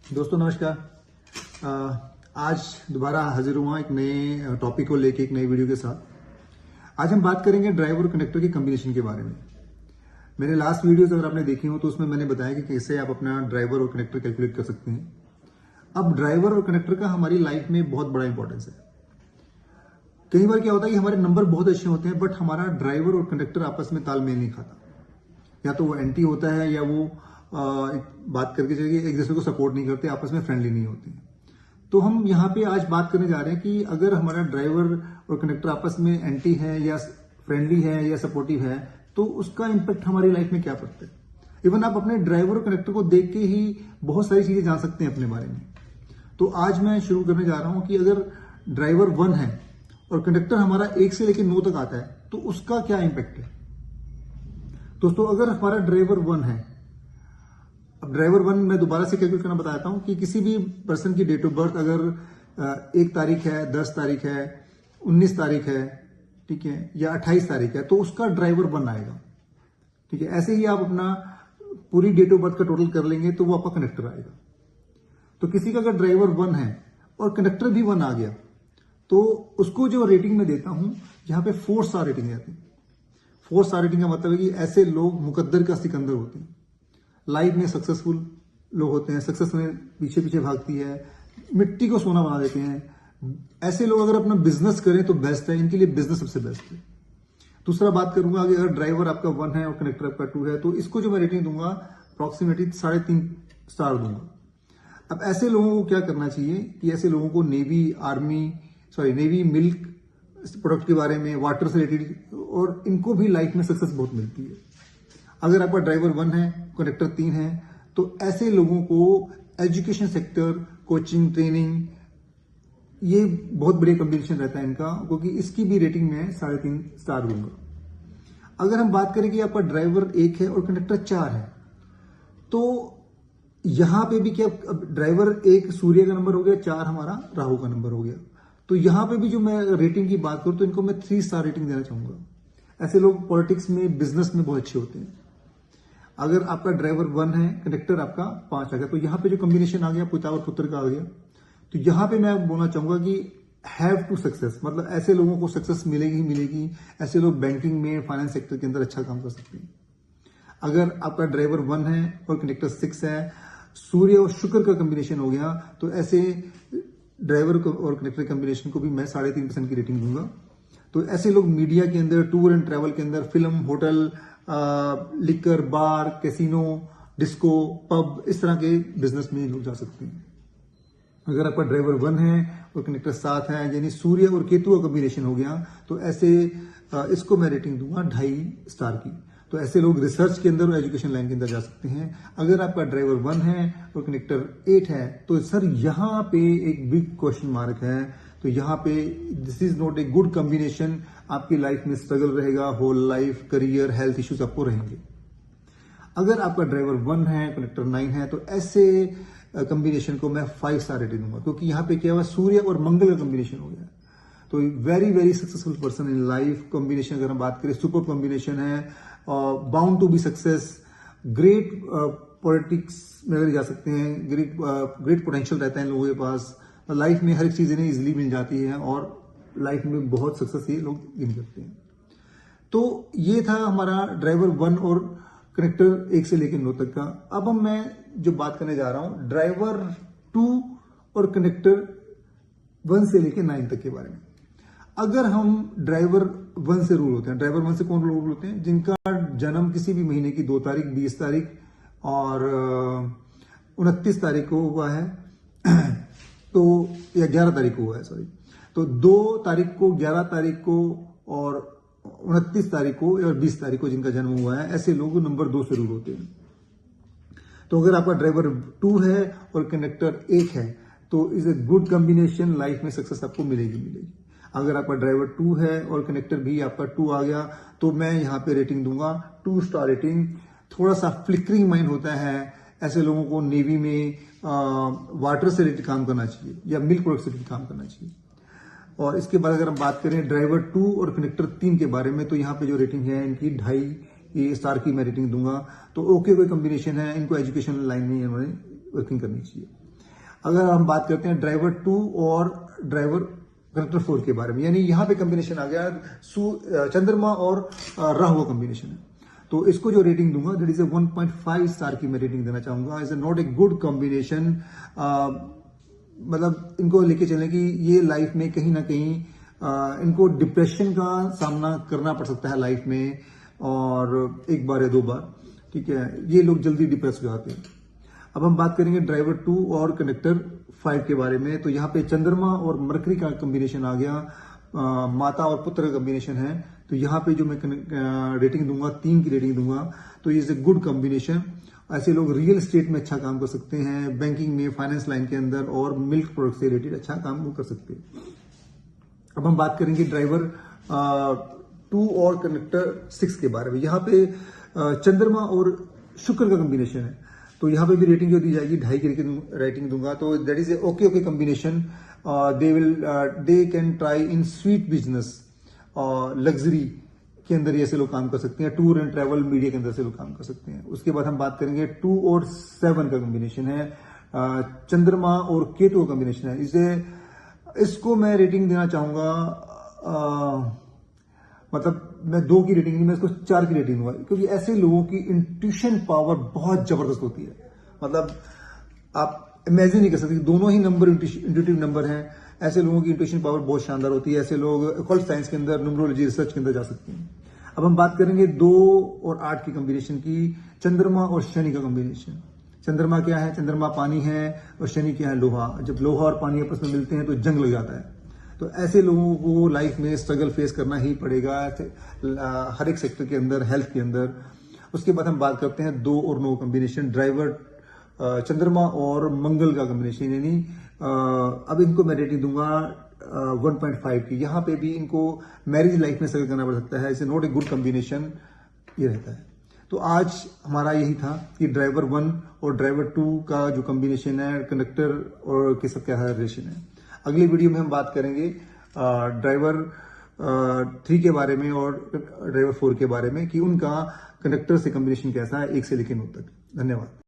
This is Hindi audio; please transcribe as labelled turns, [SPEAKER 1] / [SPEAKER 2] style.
[SPEAKER 1] दोस्तों नमस्कार। आज दोबारा हाजिर हुआ एक नए टॉपिक को लेके एक नई वीडियो के साथ। आज हम बात करेंगे ड्राइवर और कनेक्टर के कॉम्बिनेशन के बारे में। मेरे लास्ट वीडियोस अगर आपने देखी हो तो उसमें मैंने बताया कि कैसे आप अपना ड्राइवर और कनेक्टर कैलकुलेट कर सकते हैं। अब ड्राइवर और कनेक्टर का हमारी लाइफ में बहुत बड़ा इंपॉर्टेंस है। कई बार क्या होता है कि हमारे नंबर बहुत अच्छे होते हैं बट हमारा ड्राइवर और कनेक्टर आपस में तालमेल नहीं खाता। या तो वो एंटी होता है या वो बात करके चलिए एक दूसरे को सपोर्ट नहीं करते, आपस में फ्रेंडली नहीं होते। तो हम यहाँ पे आज बात करने जा रहे हैं कि अगर हमारा ड्राइवर और कनेक्टर आपस में एंटी है या फ्रेंडली है या सपोर्टिव है तो उसका इम्पैक्ट हमारी लाइफ में क्या पड़ता है। इवन आप अपने ड्राइवर और कनेक्टर को देख के ही बहुत सारी चीजें जान सकते हैं अपने बारे में। तो आज मैं शुरू करने जा रहा हूं कि अगर ड्राइवर 1 है और कंडक्टर हमारा 1 से लेकर 9 तक आता है तो उसका क्या इंपैक्ट है। दोस्तों अगर हमारा ड्राइवर 1 है, अब ड्राइवर 1 मैं दोबारा से कैलकुलेट करना बताता हूं कि किसी भी पर्सन की डेट ऑफ बर्थ अगर 1 तारीख है, 10 तारीख है, 19 तारीख है, ठीक है, या 28 तारीख है तो उसका ड्राइवर 1 आएगा। ठीक है, ऐसे ही आप अपना पूरी डेट ऑफ बर्थ का टोटल कर लेंगे तो वो आपका कनेक्टर आएगा। तो किसी का अगर ड्राइवर 1 है और कंडक्टर भी 1 आ गया तो उसको जो रेटिंग में देता हूं, यहां पे 4 स्टार रेटिंग आती है। 4 स्टार रेटिंग का मतलब है कि ऐसे लोग मुकद्दर का सिकंदर होते हैं, लाइफ में सक्सेसफुल लोग होते हैं, सक्सेस में पीछे पीछे भागती है, मिट्टी को सोना बना देते हैं। ऐसे लोग अगर अपना बिजनेस करें तो बेस्ट है, इनके लिए बिजनेस सबसे बेस्ट है। दूसरा बात करूंगा कि अगर ड्राइवर आपका 1 है और कनेक्टर आपका 2 है तो इसको जो मैं रेटिंग दूंगा अप्रोक्सीमेटली 3.5 स्टार दूंगा। अब ऐसे लोगों को क्या करना चाहिए कि ऐसे लोगों को नेवी मिल्क प्रोडक्ट के बारे में, वाटर से रिलेटेड, और इनको भी लाइफ में सक्सेस बहुत मिलती है। अगर आपका ड्राइवर 1 है, कनेक्टर 3 है तो ऐसे लोगों को एजुकेशन सेक्टर, कोचिंग, ट्रेनिंग, ये बहुत बढ़िया कॉम्बिनेशन रहता है इनका, क्योंकि इसकी भी रेटिंग में 3.5 स्टार दूंगा। अगर हम बात करें कि आपका ड्राइवर 1 है और कनेक्टर 4 है तो यहां पे भी क्या, ड्राइवर 1 सूर्य का नंबर हो गया, 4 हमारा राहु का नंबर हो गया। तो यहां पे भी जो मैं रेटिंग की बात करूं तो इनको मैं 3 स्टार रेटिंग देना चाहूंगा। ऐसे लोग पॉलिटिक्स में, बिजनेस में बहुत अच्छे होते हैं। अगर आपका ड्राइवर 1 है, कनेक्टर आपका 5 आ गया तो यहां पे जो कॉम्बिनेशन आ गया पिता और पुत्र का आ गया। तो यहां पे मैं बोलना चाहूंगा कि हैव टू सक्सेस, मतलब ऐसे लोगों को सक्सेस मिलेगी ही मिलेगी। ऐसे लोग बैंकिंग में, फाइनेंस सेक्टर के अंदर अच्छा काम कर सकते हैं। अगर आपका ड्राइवर 1 है और कनेक्टर 6 है, सूर्य और शुक्र का कॉम्बिनेशन हो गया तो ऐसे ड्राइवर और कनेक्टर कॉम्बिनेशन को भी मैं 3.5% की रेटिंग दूंगा। तो ऐसे लोग मीडिया के अंदर, टूर एंड ट्रैवल के अंदर, फिल्म, होटल, लिकर, बार, कैसीनो, डिस्को, पब, इस तरह के बिजनेस में लोग जा सकते हैं। अगर आपका ड्राइवर 1 है और कनेक्टर 7 है, यानी सूर्य और केतु का कॉम्बिनेशन हो गया तो ऐसे इसको मैं रेटिंग दूंगा 2.5 स्टार की। तो ऐसे लोग रिसर्च के अंदर और एजुकेशन लाइन के अंदर जा सकते हैं। अगर आपका ड्राइवर 1 है और कनेक्टर 8 है तो सर यहां पे एक बिग क्वेश्चन मार्क है। तो यहां पे this is not a good combination. आपकी लाइफ में स्ट्रगल रहेगा, whole life, career, health issues आपको रहेंगे। अगर आपका ड्राइवर 1 है, कनेक्टर 9 है तो ऐसे कॉम्बिनेशन को मैं 5 स्टार रेटिंग दूंगा, क्योंकि यहां पे क्या हुआ, सूर्य और मंगल का कॉम्बिनेशन हो गया। तो very very successful person in life. Combination अगर हम बात करें, सुपर कॉम्बिनेशन है, bound to be success, great politics में अगर जा सकते हैं, ग्रेट पोटेंशियल रहता है इन लोगों के पास। लाइफ में हर एक चीज इन्हें इजिली मिल जाती है और लाइफ में बहुत सक्सेस ये लोग गेन करते हैं। तो ये था हमारा ड्राइवर 1 और कनेक्टर 1 से लेकर 9 तक का। अब मैं जो बात करने जा रहा हूं ड्राइवर 2 और कनेक्टर 1 से लेकर 9 तक के बारे में। अगर हम ड्राइवर 1 से रूल होते हैं, ड्राइवर 1 से कौन रूल होते हैं? जिनका जन्म किसी भी महीने की 2 तारीख, 20 तारीख और 29 तारीख को हुआ है तो या 11 तारीख को हुआ है, सॉरी। तो 2 तारीख को, 11 तारीख को और 29 तारीख को और 20 तारीख को जिनका जन्म हुआ है, ऐसे लोग नंबर 2 से रूल होते हैं। तो अगर आपका ड्राइवर 2 है और कनेक्टर 1 है तो is a good combination, life में सक्सेस आपको मिलेगी। अगर आपका ड्राइवर 2 है और कनेक्टर भी आपका 2 आ गया तो मैं यहां पे रेटिंग दूंगा 2 स्टार रेटिंग। थोड़ा सा फ्लिकरिंग माइंड होता है, ऐसे लोगों को नेवी में वाटर से रिलेटेड काम करना चाहिए या मिल्क प्रोडक्ट से रिलेटेड काम करना चाहिए। और इसके बाद अगर हम बात करें ड्राइवर 2 और कनेक्टर 3 के बारे में तो यहाँ पे जो रेटिंग है इनकी 2.5 स्टार की मैं रेटिंग दूंगा। तो ओके कोई कॉम्बिनेशन है, इनको एजुकेशन लाइन में इन्होंने वर्किंग करनी चाहिए। अगर हम बात करते हैं ड्राइवर 2 और ड्राइवर कनेक्टर 4 के बारे में, यानी यहाँ पे कॉम्बिनेशन आ गया चंद्रमा और राहु का कॉम्बिनेशन है, तो इसको जो रेटिंग दूंगा दैट इज ए 1.5 स्टार की मैं रेटिंग देना चाहूंगा। Is not a good combination, मतलब इनको लेके चलें कि ये लाइफ में कहीं ना कहीं इनको डिप्रेशन का सामना करना पड़ सकता है लाइफ में, और एक बार या 2 बार, ठीक है, ये लोग जल्दी डिप्रेस हो जाते हैं। अब हम बात करेंगे ड्राइवर 2 और कनेक्टर 5 के बारे में, तो यहाँ पे चंद्रमा और मरकरी का कॉम्बिनेशन आ गया, माता और पुत्र का कॉम्बिनेशन है, तो यहाँ पे जो मैं रेटिंग दूंगा 3 की रेटिंग दूंगा। तो इज ए गुड कॉम्बिनेशन। ऐसे लोग रियल एस्टेट में अच्छा काम कर सकते हैं, बैंकिंग में, फाइनेंस लाइन के अंदर और मिल्क प्रोडक्ट से रिलेटेड अच्छा काम वो कर सकते हैं। अब हम बात करेंगे ड्राइवर 2 और कनेक्टर 6 के बारे में। यहाँ पे चंद्रमा और शुक्र का कॉम्बिनेशन है, तो यहाँ पे भी रेटिंग जो दी जाएगी 2.5 की रेटिंग दूंगा। तो that is a okay combination. They can try in sweet business, luxury के अंदर ऐसे लोग काम कर सकते हैं, टूर एंड ट्रैवल मीडिया के अंदर से लोग काम कर सकते हैं। उसके बाद हम बात करेंगे 2 और 7 का कॉम्बिनेशन है, चंद्रमा और केतु का कॉम्बिनेशन है। इसको मैं रेटिंग देना चाहूंगा, मतलब मैं 2 की रेटिंग नहीं, मैं इसको 4 की रेटिंग दूंगा, क्योंकि ऐसे लोगों की इंट्यूशन पावर बहुत जबरदस्त होती है। मतलब आप इमेजिन नहीं कर सकते, दोनों ही नंबर इंट्यूटिव नंबर हैं, ऐसे लोगों की इंट्यूशन पावर बहुत शानदार होती है। ऐसे लोग ऑकल्ट साइंस के अंदर, न्यूमरोलॉजी रिसर्च के अंदर जा सकते हैं। अब हम बात करेंगे 2 और 8 की कॉम्बिनेशन की, चंद्रमा और शनि का कॉम्बिनेशन। चंद्रमा क्या है? चंद्रमा पानी है, और शनि क्या है? लोहा। जब लोहा और पानी आपस में मिलते हैं तो जंग लग जाता है। तो ऐसे लोगों को लाइफ में स्ट्रगल फेस करना ही पड़ेगा, हर एक सेक्टर के अंदर, हेल्थ के अंदर। उसके बाद हम बात करते हैं 2 और 9 कॉम्बिनेशन, ड्राइवर चंद्रमा और मंगल का कॉम्बिनेशन, यानी अब इनको मैं रेटिंग दूंगा 1.5 की। यहाँ पे भी इनको मैरिज लाइफ में स्ट्रगल करना पड़ सकता है, इसे नॉट ए गुड कॉम्बिनेशन ये रहता है। तो आज हमारा यही था कि ड्राइवर 1 और ड्राइवर 2 का जो कॉम्बिनेशन है, कंडक्टर और के सब क्या रिलेशन है। अगली वीडियो में हम बात करेंगे ड्राइवर 3 के बारे में और ड्राइवर 4 के बारे में, कि उनका कंडक्टर से कॉम्बिनेशन कैसा है 1 से लेकर 9 तक। धन्यवाद।